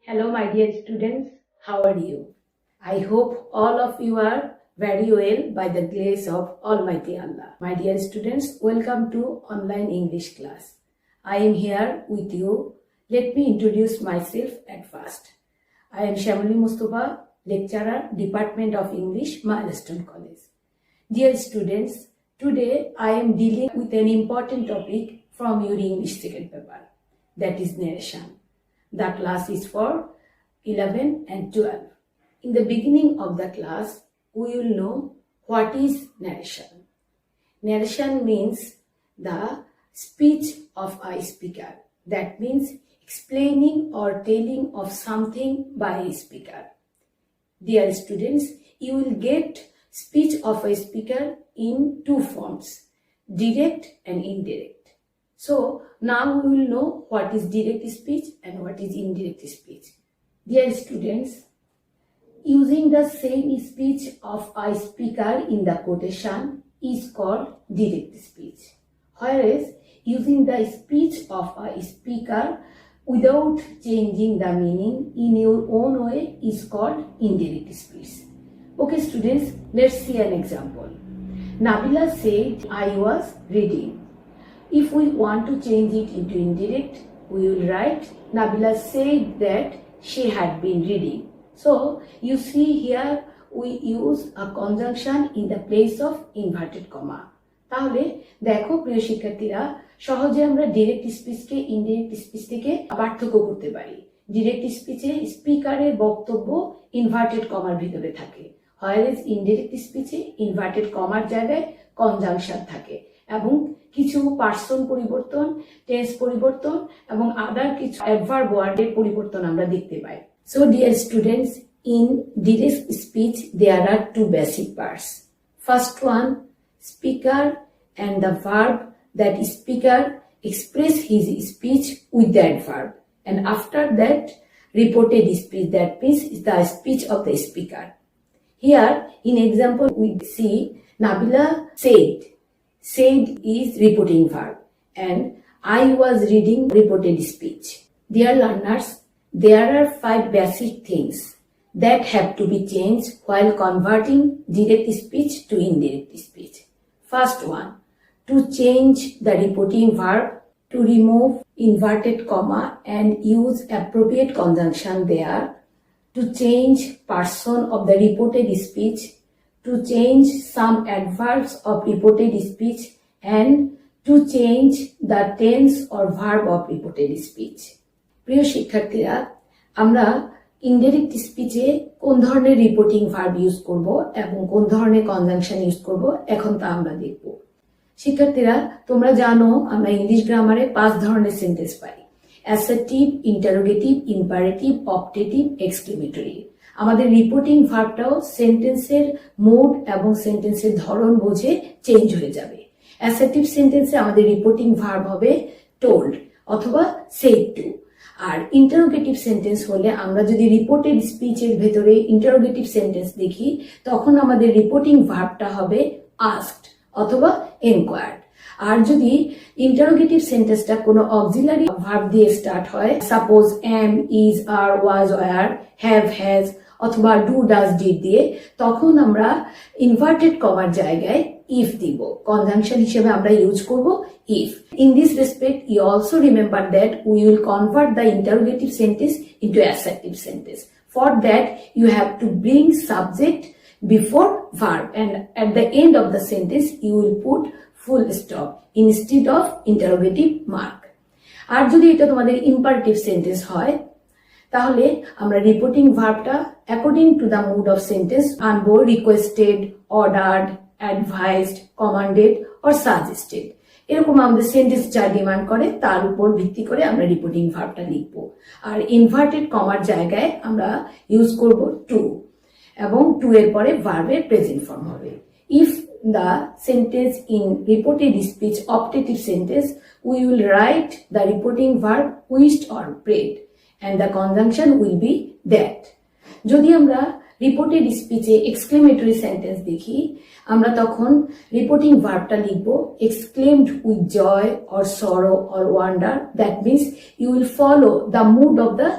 Hello, my dear students. How are you? I hope all of you are very well by the grace of Almighty Allah. My dear students, welcome to online English class. I am here with you. Let me introduce myself at first. I am Shamali Mustafa, lecturer, Department of English, Milestone College. Dear students, today I am dealing with an important topic from your English second paper, that is narration. The class is for 11 and 12. In the beginning of the class, we will know what is narration. Narration means the speech of a speaker. That means explaining or telling of something by a speaker. Dear students, you will get speech of a speaker in two forms, direct and indirect. So now we will know what is direct speech and what is indirect speech. Dear students, using the same speech of a speaker in the quotation is called direct speech, whereas using the speech of a speaker without changing the meaning in your own way is called indirect speech. Okay students, let's see an example. Nabila said, I was reading. If we want to change it into indirect, we will write Nabila said that she had been reading. So you see here we use a conjunction in the place of inverted comma. তাহলে দেখো প্রিয় শিক্ষার্থীরা, সহজে আমরা direct স্পিচকে indirect speech থেকে পার্থক্য করতে পারি। ডিরেক্ট স্পিচে স্পিকারের বক্তব্য ইনভার্টেড কমার ভিতরে থাকে, whereas ইনডিরেক্ট স্পিচে ইনভার্টেড কমার জায়গায় কনজাংশন থাকে এবং কিছু পার্সন পরিবর্তন, টেন্স পরিবর্তন এবং আদার কিছু অ্যাডভার্ব ওয়ার্ডের পরিবর্তন আমরা দেখতে পাই। So dear students, in direct speech there are two basic parts. First one, speaker and the verb, that speaker express his speech with that verb, and after that reported speech, that means the speech of the speaker. Here in example we see Nabila said. Said is reporting verb and I was reading reported speech. Dear learners, there are 5 basic things that have to be changed while converting direct speech to indirect speech. First one, to change the reporting verb, to remove inverted comma and use appropriate conjunction there, to change person of the reported speech, to change some adverbs of reported speech, and to change the tense or verb of reported speech. প্রিয় শিক্ষার্থীরা, আমরা indirect স্পিচে কোন ধরনের reporting verb use করব এবং কোন ধরনের conjunction use করব এখন তা আমরা দেখব। শিক্ষার্থীরা, তোমরা জানো আমরা ইংলিশ গ্রামারে 5 ধরনের সেন্টেন্স পাই: assertive, interrogative, imperative, optative, exclamatory. আমাদের রিপোর্টিং ভার্বটাও সেন্টেন্সের মোড এবং সেন্টেন্সের ধরন বুঝে চেঞ্জ হয়ে যাবে। অ্যাসার্টিভ সেন্টেন্সে আমাদের রিপোর্টিং ভার্ব হবে টোল্ড অথবা সেড টু, আর ইন্টারোগেটিভ সেন্টেন্স হলে আমরা যদি রিপোর্টেড স্পিচের ভেতরে ইন্টারোগেটিভ সেন্টেন্স দেখি তখন আমাদের রিপোর্টিং ভার্বটা হবে আস্কড অথবা এনকোয়ার্ড। আর যদি ইন্টারোগেটিভ সেন্টেন্সটা কোনো অক্সিলারি ভার্ব দিয়ে স্টার্ট হয়, suppose am, is, are, was, were, have, has অথবা ডু, ডাজ, ডিড দিয়ে, তখন আমরা ইনভার্টেড কমার জায়গায় ইফ দিব। কনজাংশন হিসেবে আমরা ইউজ করব if. In this respect you also remember that we will convert the interrogative sentence into assertive sentence. For that you have to bring subject before verb and at the end of the sentence you will put full stop instead of interrogative mark. আর যদি এটা তোমাদের imperative sentence হয় তাহলে আমরা reporting ভার্বটা according to the mood of sentence আনবো requested, ordered, advised, commanded or suggested. এরকম আমাদের সেন্টেন্স যা ডিমান্ড করে তার উপর ভিত্তি করে আমরা রিপোর্টিং ভার্বটা লিখবো। আর ইনভার্টেড কমার জায়গায় আমরা ইউজ করব টু এবং টু এর পরে ভার্বের প্রেজেন্ট ফর্ম হবে। If the sentence in reported speech optative sentence, we will write the reporting verb wished or prayed and the conjunction will be that. যদি আমরা রিপোর্টেড স্পিচে এক্সক্লেমেটরি সেন্টেন্স দেখি আমরা তখন রিপোর্টিং ভার্বটা লিখব exclaimed with joy or sorrow or wonder. That means you will follow the mood of the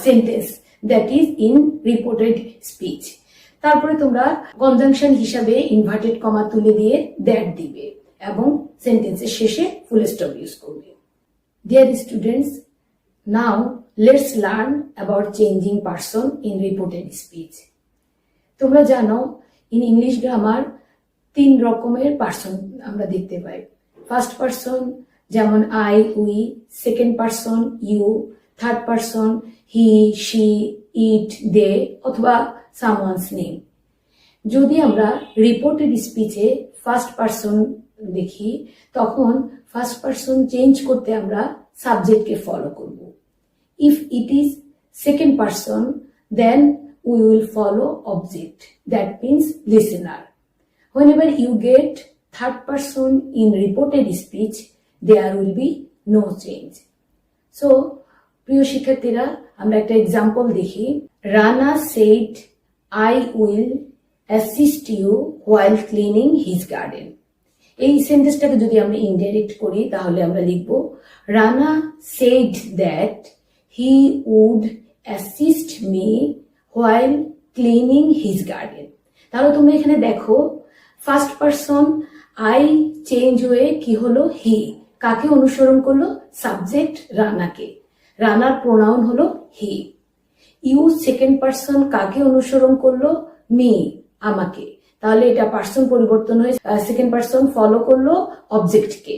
sentence that is in reported speech. তারপরে তোমরা conjunction হিসাবে ইনভার্টেড কমা তুলে দিয়ে দ্যাট দিবে এবং সেন্টেন্সের শেষে ফুল স্টপ ইউজ করবে। Deer students, now let's learn about changing person in reported speech. তোমরা জানো ইন ইংলিশ গ্রামার 3 রকমের পারসন আমরা দেখতে পাই। ফার্স্ট পারসন যেমন I, we, second person you, third person he, she, it, they অথবা someone's name. যদি আমরা রিপোর্টেড স্পিচে ফার্স্ট পারসন দেখি তখন ফার্স্ট পারসন চেঞ্জ করতে আমরা সাবজেক্টকে ফলো করব। If it is second person then we will follow object, that means listener. Whenever you get third person in reported speech, there will be no change. So, প্রিয় শিক্ষার্থীরা, আমরা একটা example দেখি। Rana said, I will assist you while cleaning his garden. এই সেন্টেন্সটাকে যদি আমরা indirect করি তাহলে আমরা লিখব Rana said that he would assist me while cleaning his garden. তাহলে তোমরা এখানে দেখো ফার্স্ট পারসন আই চেঞ্জ হয়ে কি হলো হি। কাকে অনুসরণ করলো? সাবজেক্ট রানাকে। রানার প্রোনাউন হলো হি। ইউ সেকেন্ড পারসন কাকে অনুসরণ করলো? মি, আমাকে। তাহলে এটা পারসন পরিবর্তন হয়ে সেকেন্ড পারসন ফলো করলো অবজেক্টকে।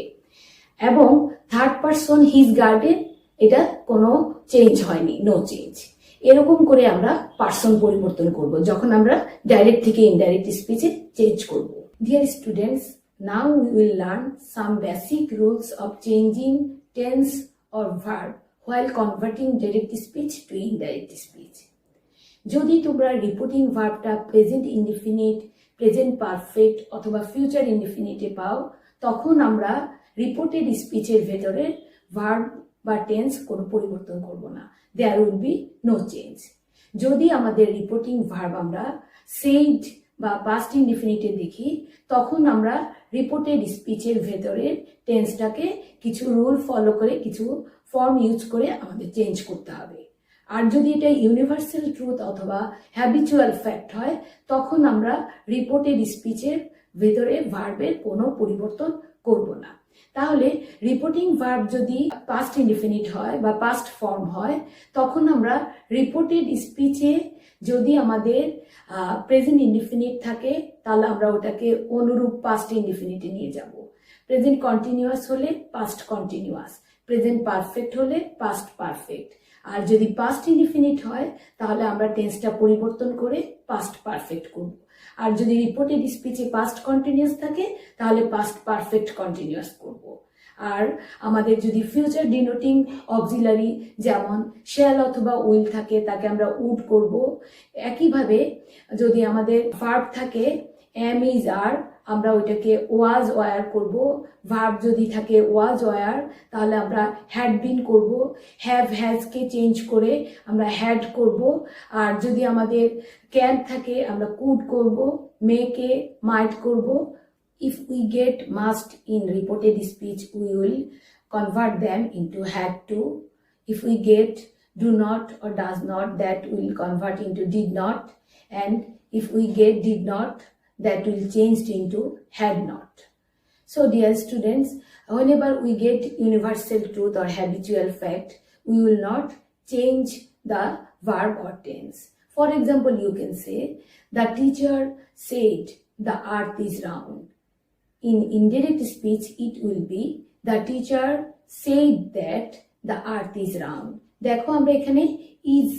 এবং থার্ড পারসন হিজ গার্ডেন, এটা কোনো চেঞ্জ হয়নি, নো চেঞ্জ। এরকম করে আমরা পারসন পরিবর্তন করব যখন আমরা ডাইরেক্ট থেকে ইনডাইরেক্ট স্পিচে চেঞ্জ করব। Dear students, now we will learn some basic rules of changing tense or verb while converting direct speech to indirect speech. যদি তোমরা রিপোর্টিং ভার্বটা প্রেজেন্ট ইনডিফিনিট, প্রেজেন্ট পারফেক্ট অথবা ফিউচার ইনডিফিনিটে পাও তখন আমরা রিপোর্টেড স্পিচের ভেতরে ভার্ব বা টেন্স কোনো পরিবর্তন করব না। There will be no change. যদি আমাদের রিপোর্টিং ভার্ব আমরা said বা past indefinite দেখি তখন আমরা রিপোর্টেড স্পিচের ভেতরে টেন্সটাকে কিছু রুল ফলো করে কিছু ফর্ম ইউজ করে আমাদের চেঞ্জ করতে হবে। আর যদি এটা ইউনিভার্সাল ট্রুথ অথবা হ্যাবিচুয়াল ফ্যাক্ট হয় তখন আমরা রিপোর্টেড স্পিচের ভেতরে ভার্বের কোনো পরিবর্তন করব না। তাহলে রিপোর্টিং ভার্ব যদি পাস্ট ইনডিফিনিট হয় বা পাস্ট ফর্ম হয় তখন আমরা রিপোর্টেড স্পিচে যদি আমাদের প্রেজেন্ট ইনডিফিনিট থাকে তাহলে আমরা ওটাকে অনুরূপ পাস্ট ইনডিফিনিটে নিয়ে যাব। প্রেজেন্ট কন্টিনিউয়াস হলে পাস্ট কন্টিনিউয়াস, প্রেজেন্ট পারফেক্ট হলে পাস্ট পারফেক্ট। আর যদি পাস্ট ইনডিফিনিট হয় তাহলে আমরা টেন্সটা পরিবর্তন করে পাস্ট পারফেক্ট করব। আর যদি রিপোর্টেড স্পিচে পাস্ট কন্টিনিউয়াস থাকে তাহলে পাস্ট পারফেক্ট কন্টিনিউয়াস করব। আর আমাদের যদি ফিউচার ডিনোটিং অক্সিলারি যেমন শ্যাল অথবা উইল থাকে তাকে আমরা উড করব। একইভাবে যদি আমাদের ভার্ব থাকে এম ইজ আর আমরা ওইটাকে ওয়াজ ওয়ার করব। ভার্ব যদি থাকে ওয়াজ ওয়ার তাহলে আমরা হ্যাড বিন করব। হ্যাভ হ্যাজকে চেঞ্জ করে আমরা হ্যাড করব। আর যদি আমাদের ক্যান থাকে আমরা কুড করব, মেকে মাইট করব। If we get must in reported speech, we will convert them into had to. If we get do not or does not, that will convert into did not. And if we get did not, that will change into had not. So dear students, whenever we get universal truth or habitual fact, we will not change the verb or tense. For example, you can say, the teacher said the earth is round. In indirect speech, it will be, the teacher said that the earth is round. দেখো আমরা এখানে is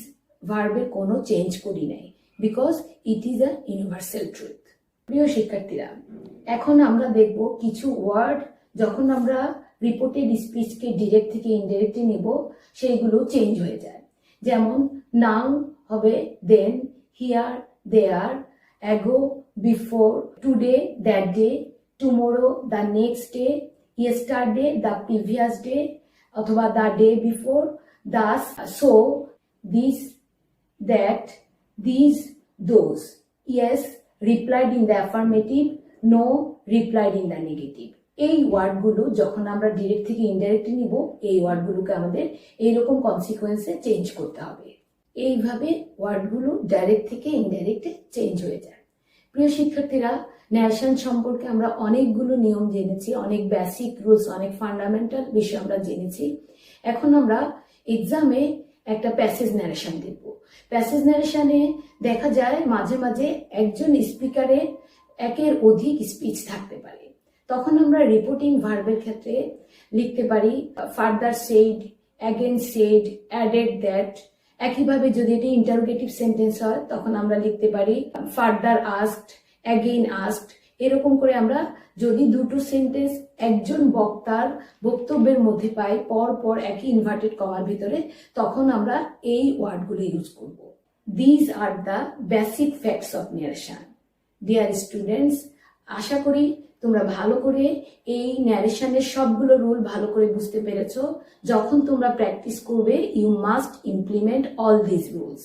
ভার্বের কোনো change করি নাই, because it is a universal truth. প্রিয় শিক্ষার্থীরা, এখন আমরা দেখব কিছু ওয়ার্ড যখন আমরা রিপোর্টেড স্পিচকে ডিরেক্ট থেকে ইনডিরেক্টে নেব সেইগুলো চেঞ্জ হয়ে যায়। যেমন নাও হবে then, here there, ago before, today that day, tomorrow the next day, yesterday the previous day অথবা the day before, thus, so, this, that, this, those, yes replied in the affirmative, no replied in the negative. এই ওয়ার্ডগুলো যখন আমরা direct থেকে ইনডাইরেক্টে নিব এই ওয়ার্ডগুলোকে আমাদের এইরকম কনসিকুয়েন্সে চেঞ্জ করতে হবে। এইভাবে ওয়ার্ডগুলো ডাইরেক্ট থেকে ইনডাইরেক্টে চেঞ্জ হয়ে যায়। প্রিয় শিক্ষার্থীরা, ন্যারেশন সম্পর্কে আমরা অনেকগুলো নিয়ম জেনেছি, অনেক বেসিক রুলস, অনেক ফান্ডামেন্টাল বিষয় আমরা জেনেছি। এখন আমরা এক্সামে একটা প্যাসেজ ন্যারেশন দেখব। প্যাসেজ ন্যারেশনে দেখা যায় মাঝে মাঝে একজন স্পিকারের একের অধিক স্পিচ থাকতে পারে। তখন আমরা রিপোর্টিং ভার্বের ক্ষেত্রে লিখতে পারি further said, again said, added that. একইভাবে যদি এটি ইন্টারোগেটিভ সেন্টেন্স হয় তখন আমরা লিখতে পারি ফার্দার আস্কড, অ্যাগেইন আস্কড। এরকম করে আমরা যদি দুটো সেন্টেন্স একজন বক্তার বক্তব্যের মধ্যে পাই পর পর একই ইনভার্টেড কমার ভিতরে, তখন আমরা এই ওয়ার্ডগুলো ইউজ করব। These are the basic facts of narration. Dear students, আশা করি তোমরা ভালো করে এই ন্যারেশনের সবগুলো রুল ভালো করে বুঝতে পেরেছো। যখন তোমরা প্র্যাকটিস করবে, you must implement all this rules.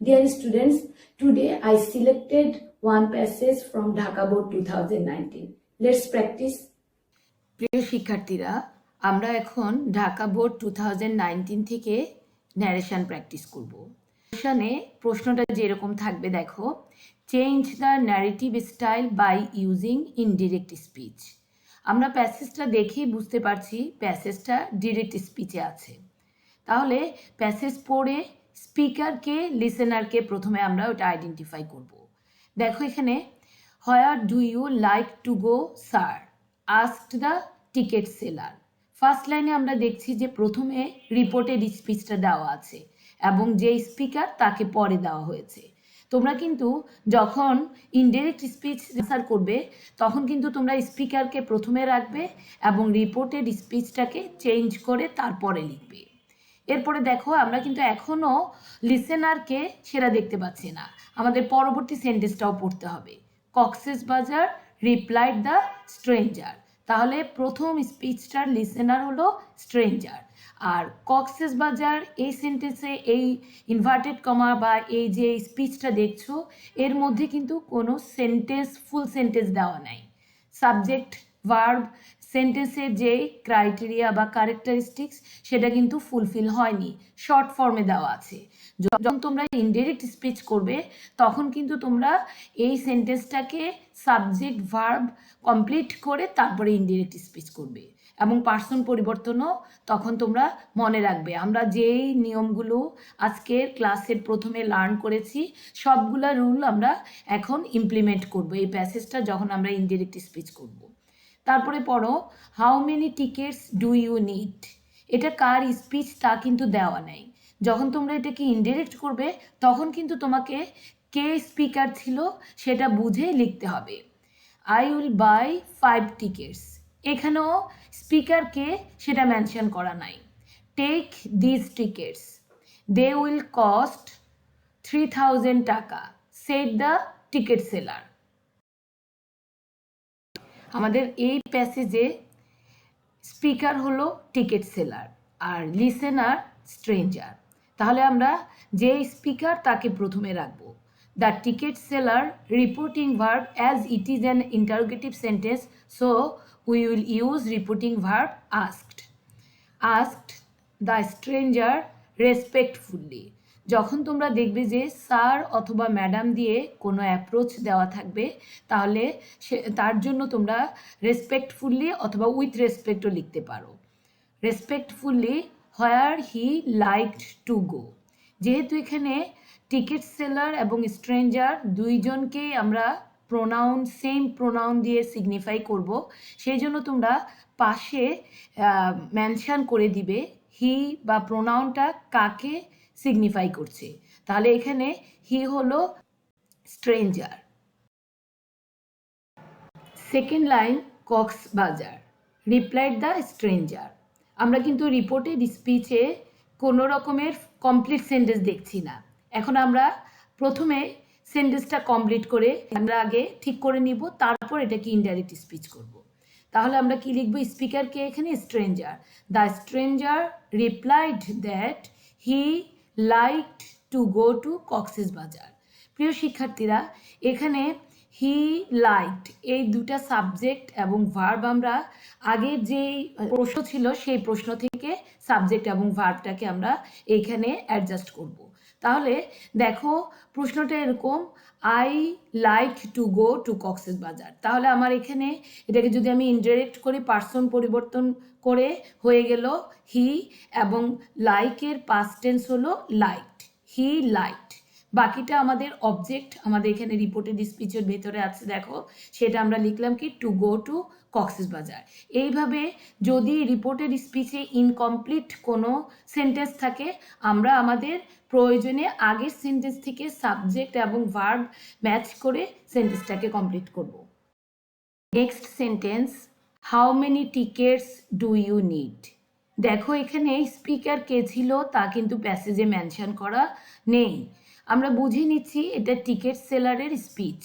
Dear students, today I selected one passage from Dhaka Board 2019. Let's practice. প্রিয় শিক্ষার্থীরা, আমরা এখন ঢাকা বোর্ড 2019 থেকে ন্যারেশন প্র্যাকটিস করব। ন্যারেশনে প্রশ্নটা যেরকম থাকবে দেখো, change the narrative style by using indirect speech. আমরা প্যাসেজটা দেখেই বুঝতে পারছি প্যাসেজটা ডিরেক্ট স্পিচে আছে। তাহলে প্যাসেজ পড়ে স্পিকারকে, লিসেনারকে প্রথমে আমরা ওটা আইডেন্টিফাই করব। দেখো এখানে, where do you like to go sir, asked the ticket seller. First লাইনে আমরা দেখছি যে প্রথমে রিপোর্টেড স্পিচটা দেওয়া আছে এবং যে স্পিকার তাকে পরে দেওয়া হয়েছে। তোমরা কিন্তু যখন ইনডাইরেক্ট স্পিচ আনসার করবে তখন কিন্তু তোমরা স্পিকারকে প্রথমে রাখবে এবং রিপোর্টেড স্পিচটাকে চেঞ্জ করে তারপরে লিখবে। এরপরে দেখো, আমরা কিন্তু এখনো লিসেনারকে সেটা দেখতে পাচ্ছি না, আমাদের পরবর্তী সেন্টেন্সটাও পড়তে হবে। কক্সেস বাজার রিপ্লাইড দ্য স্ট্রেঞ্জার। তাহলে প্রথম স্পিচটার লিসেনার হলো স্ট্রেঞ্জার। আর কক্সেস বাজার এই সেন্টেন্সে এই ইনভার্টেড কমা বা এই যে স্পিচটা দেখছো এর মধ্যে কিন্তু কোনো সেন্টেন্স, ফুল সেন্টেন্স দেওয়া নাই। সাবজেক্ট, ভার্ব, সেন্টেন্সের যে ক্রাইটেরিয়া বা ক্যারেক্টারিস্টিক্স সেটা কিন্তু ফুলফিল হয়নি, শর্ট ফর্মে দেওয়া আছে। যখন তোমরা ইনডাইরেক্ট স্পিচ করবে তখন কিন্তু তোমরা এই সেন্টেন্সটাকে সাবজেক্ট, ভার্ব কমপ্লিট করে তারপরে ইনডাইরেক্ট স্পিচ করবে এবং পার্সন পরিবর্তনও তখন তোমরা মনে রাখবে। আমরা যেই নিয়মগুলো আজকের ক্লাসের প্রথমে লার্ন করেছি সবগুলা রুল আমরা এখন ইমপ্লিমেন্ট করব এই প্যাসেজটা যখন আমরা ইনডাইরেক্ট স্পিচ করব। তারপরে পড়ো, how many tickets do you need. এটা কার স্পিচ তা কিন্তু দেওয়া নেই। যখন তোমরা এটাকে ইনডাইরেক্ট করবে তখন কিন্তু তোমাকে কে স্পিকার ছিল সেটা বুঝে লিখতে হবে। I will buy 5 tickets. এখানেও স্পিকারকে সেটা মেনশন করা নাই। Take this tickets, they will cost 3000 taka, said the ticket seller. আমাদের এই প্যাসেজে স্পিকার হলো টিকেট সেলার আর লিসেনার স্ট্রেঞ্জার। তাহলে আমরা যে স্পিকার তাকে প্রথমে রাখবো। The ticket seller reporting verb as it is an interrogative sentence, so we will use reporting verb asked. Asked the stranger respectfully. যখন তোমরা দেখবে যে স্যার অথবা ম্যাডাম দিয়ে কোনো অ্যাপ্রোচ দেওয়া থাকবে তাহলে তার জন্য তোমরা রেসপেক্টফুলি অথবা উইথ রেসপেক্টও লিখতে পারো। Respectfully where he liked to go. যেহেতু এখানে টিকেট সেলার এবং স্ট্রেঞ্জার দুইজনকেই আমরা প্রোনাউন, সেম প্রোনাউন দিয়ে সিগনিফাই করব, সেই জন্য তোমরা পাশে মেনশন করে দিবে হি বা প্রোনাউনটা কাকে সিগনিফাই করছে। তাহলে এখানে হি হলো stranger. Second line, Cox's Bazar replied the stranger. আমরা কিন্তু রিপোর্টেড স্পিচে কোনো রকমের কমপ্লিট সেন্টেন্স দেখছি না। এখন আমরা প্রথমে সেন্টেন্সটা কমপ্লিট করে আমরা আগে ঠিক করে নিব, তারপর এটাকে ইনডাইরেক্ট স্পিচ করব। তাহলে আমরা কি লিখবো? স্পিকারকে এখানে stranger. The stranger replied that he liked to go to Cox's বাজার। প্রিয় শিক্ষার্থীরা, এখানে হি লাইকড এই দুটা সাবজেক্ট এবং ভার্ব আমরা আগের যেই প্রশ্ন ছিল সেই প্রশ্ন থেকে সাবজেক্ট এবং ভার্বটাকে আমরা এইখানে অ্যাডজাস্ট করব। তাহলে দেখো প্রশ্নটা এরকম, I like to go to Cox's বাজার। তাহলে আমার এখানে এটাকে যদি আমি ইনডাইরেক্ট করি, পার্সন পরিবর্তন করে হয়ে গেল হি, এবং লাইকের পাস্ট টেন্স হলো লাইকড, হি লাইকড। বাকিটা আমাদের অবজেক্ট আমাদের এখানে রিপোর্টেড স্পিচের ভেতরে আছে, দেখো সেটা আমরা লিখলাম কি টু গো টু কক্সেস বাজার। এইভাবে যদি রিপোর্টেড স্পিচে ইনকমপ্লিট কোনো সেন্টেন্স থাকে, আমরা আমাদের প্রয়োজনে আগের সেন্টেন্স থেকে সাবজেক্ট এবং ভার্ব ম্যাচ করে সেন্টেন্সটাকে কমপ্লিট করব। Next sentence, how many tickets do you need. দেখো এখানে স্পিকার কে ছিল তা কিন্তু প্যাসেজে মেনশন করা নেই। আমরা বুঝে নিচ্ছি এটা টিকেট সেলারের স্পিচ,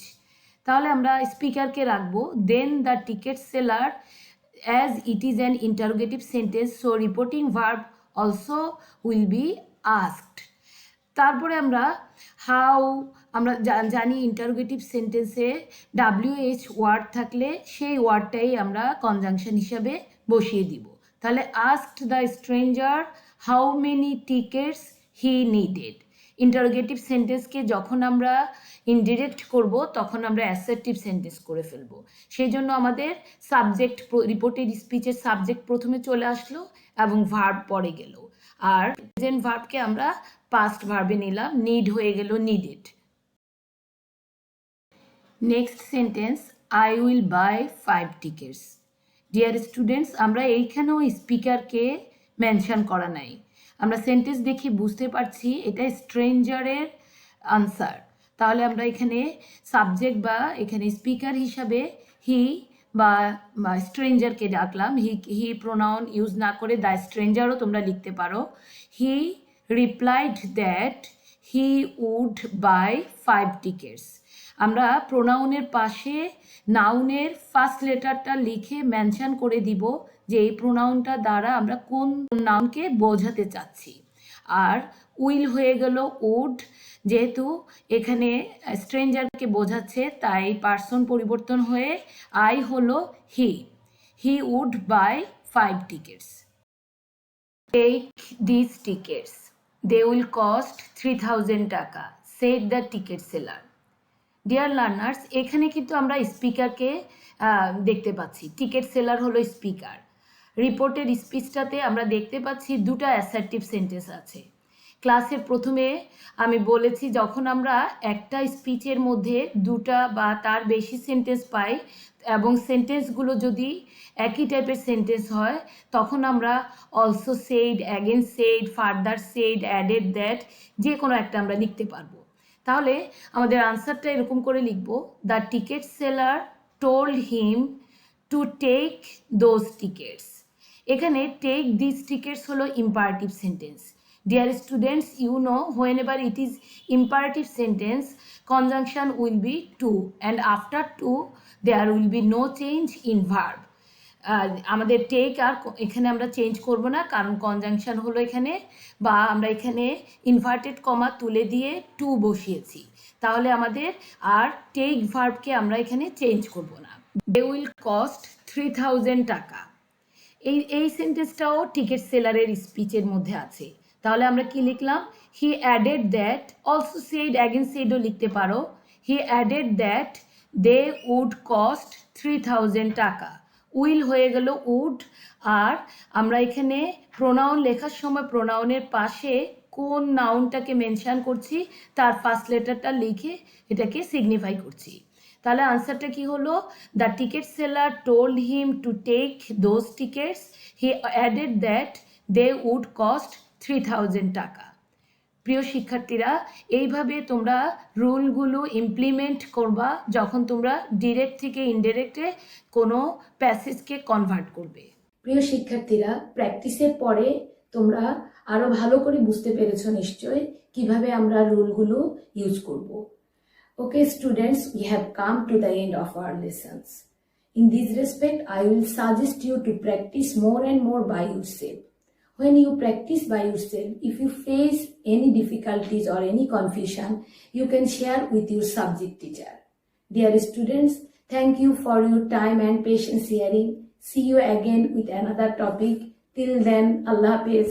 তাহলে আমরা স্পিকারকে রাখবো। Then the ticket seller, as it is an interrogative sentence, so reporting verb also will be asked. তারপরে আমরা হাউ, আমরা জানি ইন্টারোগেটিভ সেন্টেন্সে WH ওয়ার্ড থাকলে সেই ওয়ার্ডটাই আমরা কনজাংশন হিসাবে বসিয়ে দিব। তাহলে asked the stranger how many tickets he needed. Interrogative সেন্টেন্সকে যখন আমরা ইনডিরেক্ট করব তখন আমরা অ্যাসার্টিভ সেন্টেন্স করে ফেলব। সেই জন্য আমাদের সাবজেক্ট, রিপোর্টেড স্পিচের সাবজেক্ট প্রথমে চলে আসলো এবং ভার্ব পরে গেল, আর প্রেজেন্ট ভার্বকে আমরা পাস্ট ভার্বে নিলাম, নিড হয়ে গেল needed. Next sentence, I will buy 5 tickets. Dear students, আমরা এইখানেও স্পিকারকে মেনশন করা নাই। আমরা সেন্টেন্স দেখে বুঝতে পারছি এটা স্ট্রেঞ্জারের আনসার। তাহলে আমরা এখানে সাবজেক্ট বা এখানে স্পিকার হিসাবে হি বা স্ট্রেঞ্জারকে ডাকলাম। হি প্রোনাউন ইউজ না করে দ্য স্ট্রেঞ্জারও তোমরা লিখতে পারো। He replied that he would buy 5 tickets. আমরা প্রোনাউনের পাশে নাউনের ফার্স্ট লেটারটা লিখে মেনশন করে দিব যে এই প্রোনাউনটা দ্বারা আমরা কোন নাউনকে বোঝাতে চাচ্ছি। আর উইল হয়ে গেল উড, যেহেতু এখানে স্ট্রেঞ্জারকে বোঝাচ্ছে তাই পার্সন পরিবর্তন হয়ে আই হলো he would buy 5 tickets. Take this tickets, they will cost 3000 taka, said the ticket seller. Dear learners, এখানে কিন্তু আমরা স্পিকারকে দেখতে পাচ্ছি, টিকেট সেলার হলো স্পিকার। রিপোর্টেড স্পিচটাতে আমরা দেখতে পাচ্ছি দুটা অ্যাসার্টিভ সেন্টেন্স আছে। ক্লাসের প্রথমে আমি বলেছি যখন আমরা একটা স্পিচের মধ্যে দুটা বা তার বেশি সেন্টেন্স পাই এবং সেন্টেন্সগুলো যদি একই টাইপের সেন্টেন্স হয় তখন আমরা also said, again said, further said, added that, যে কোনো একটা আমরা লিখতে পারবো। তাহলে আমাদের আনসারটা এরকম করে লিখব, the ticket seller told him to take those tickets. এখানে টেক দিস টিকেটস হলো imperative sentence. Dear students, you know whenever it is imperative sentence, conjunction will be to, and after to there will be no change in verb. আমাদের take আর এখানে আমরা change করব না, কারণ conjunction হলো এখানে, বা আমরা এখানে ইনভার্টেড কমা তুলে দিয়ে টু বসিয়েছি, তাহলে আমাদের আর টেক ভার্বকে আমরা এখানে চেঞ্জ করব না। দে উইল কস্ট 3000 টাকা। এই সেন্টেন্সটাও টিকেট সেলারের স্পিচের মধ্যে আছে। তাহলে আমরা কি লিখলাম, he added that, also said, again সেইডও লিখতে পারো। He added that they would cost 3000 টাকা। উইল হয়ে গেল উড, আর আমরা এখানে প্রোনাউন লেখার সময় প্রোনাউনের পাশে কোন নাউনটাকে মেনশন করছি তার ফার্স্ট লেটারটা লিখে এটাকে সিগনিফাই করছি। তাহলে আনসারটা কি হলো, the ticket seller told him to take those tickets, he added that they would cost 3000 taka. প্রিয় শিক্ষার্থীরা, এইভাবে তোমরা রুলগুলো ইমপ্লিমেন্ট করবা যখন তোমরা ডিরেক্ট থেকে ইনডিরেক্টে কোনো প্যাসেজকে কনভার্ট করবে। প্রিয় শিক্ষার্থীরা, প্র্যাকটিসের পরে তোমরা আরো ভালো করে বুঝতে পেরেছো নিশ্চয় কিভাবে আমরা রুলগুলো ইউজ করব। Okay students, we have come to the end of our lessons. In this respect, I will suggest you to practice more and more by yourself. When you practice by yourself, if you face any difficulties or any confusion, you can share with your subject teacher. Dear students, thank you for your time and patience hearing. See you again with another topic. Till then, Allah Hafiz.